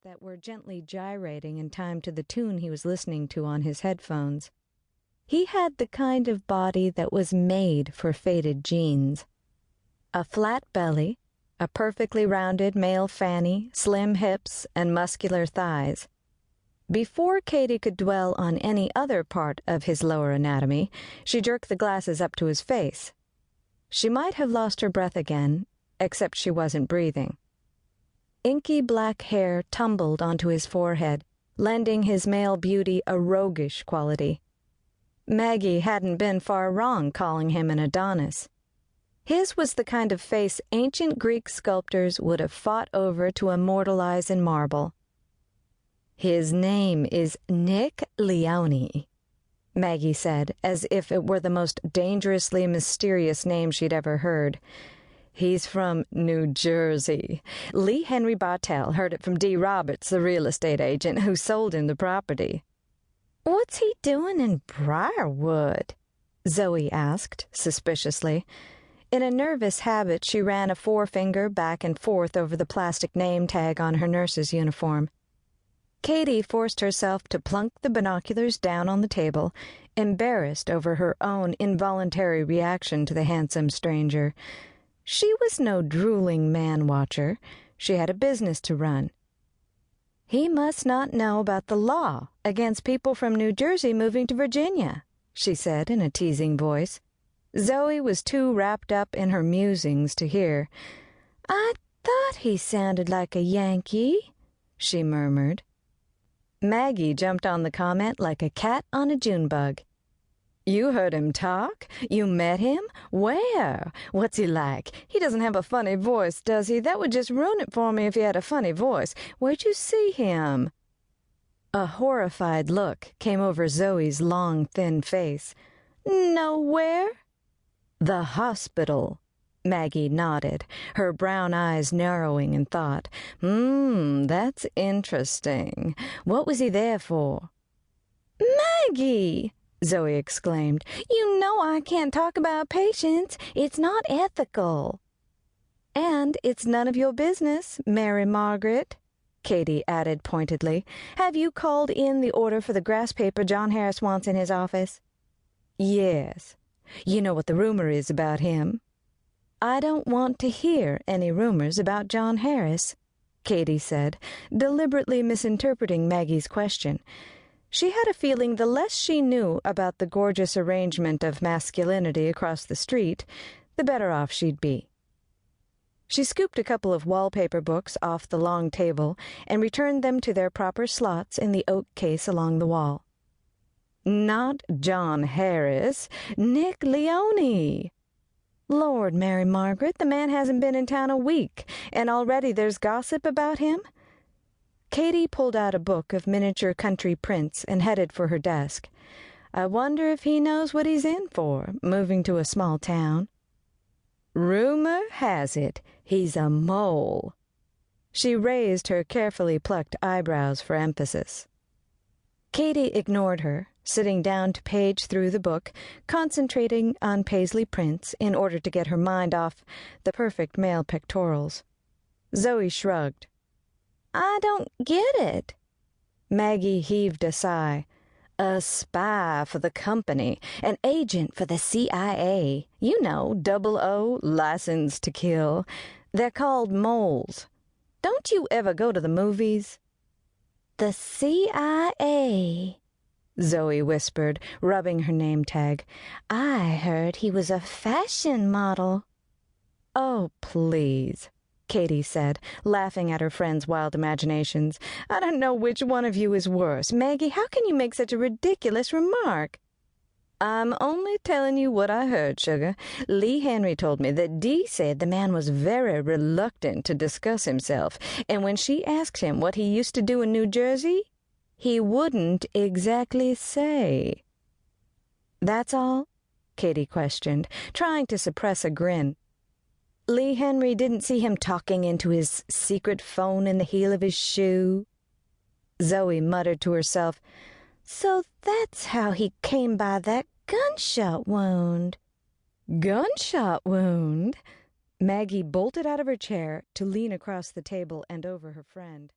that were gently gyrating in time to the tune he was listening to on his headphones. He had the kind of body that was made for faded jeans. A flat belly, a perfectly rounded male fanny, slim hips, and muscular thighs. Before Katie could dwell on any other part of his lower anatomy, she jerked the glasses up to his face. She might have lost her breath again, except she wasn't breathing. Inky black hair tumbled onto his forehead, lending his male beauty a roguish quality. Maggie hadn't been far wrong calling him an Adonis. His was the kind of face ancient Greek sculptors would have fought over to immortalize in marble. "His name is Nick Leone," Maggie said, as if it were the most dangerously mysterious name she'd ever heard. "He's from New Jersey. Lee Henry Bartell heard it from D. Roberts, the real estate agent who sold him the property." "What's he doing in Briarwood?" Zoe asked, suspiciously. In a nervous habit, she ran a forefinger back and forth over the plastic name tag on her nurse's uniform. Katie forced herself to plunk the binoculars down on the table, embarrassed over her own involuntary reaction to the handsome stranger. She was no drooling man-watcher. She had a business to run. "He must not know about the law against people from New Jersey moving to Virginia," she said in a teasing voice. Zoe was too wrapped up in her musings to hear. "I thought he sounded like a Yankee," she murmured. Maggie jumped on the comment like a cat on a June bug. "You heard him talk? You met him? Where? What's he like? He doesn't have a funny voice, does he? That would just ruin it for me if he had a funny voice. Where'd you see him?" A horrified look came over Zoe's long, thin face. "Nowhere." "The hospital." Maggie nodded, her brown eyes narrowing in thought. That's interesting. What was he there for?" "Maggie!" Zoe exclaimed. "You know I can't talk about patients. It's not ethical." "And it's none of your business, Mary Margaret," Katie added pointedly. "Have you called in the order for the grass paper John Harris wants in his office?" "Yes. You know what the rumor is about him?" "I don't want to hear any rumors about John Harris," Katie said, deliberately misinterpreting Maggie's question. She had a feeling the less she knew about the gorgeous arrangement of masculinity across the street, the better off she'd be. She scooped a couple of wallpaper books off the long table and returned them to their proper slots in the oak case along the wall. "Not John Harris, Nick Leone." "Lord, Mary Margaret, the man hasn't been in town a week, and already there's gossip about him?" Katie pulled out a book of miniature country prints and headed for her desk. "I wonder if he knows what he's in for, moving to a small town." "Rumor has it he's a mole." She raised her carefully plucked eyebrows for emphasis. Katie ignored her, sitting down to page through the book, concentrating on paisley prints in order to get her mind off the perfect male pectorals. Zoe shrugged. "I don't get it." Maggie heaved a sigh. "A spy for the company, an agent for the CIA. You know, 00, licensed to kill. They're called moles. Don't you ever go to the movies?" "The CIA," Zoe whispered, rubbing her name tag. "I heard he was a fashion model." "Oh, please," Katie said, laughing at her friend's wild imaginations. "I don't know which one of you is worse. Maggie, how can you make such a ridiculous remark?" "I'm only telling you what I heard, sugar. Lee Henry told me that Dee said the man was very reluctant to discuss himself, and when she asked him what he used to do in New Jersey, he wouldn't exactly say." "That's all?" Katie questioned, trying to suppress a grin. "Lee Henry didn't see him talking into his secret phone in the heel of his shoe?" Zoe muttered to herself, "So that's how he came by that gunshot wound." "Gunshot wound?" Maggie bolted out of her chair to lean across the table and over her friend.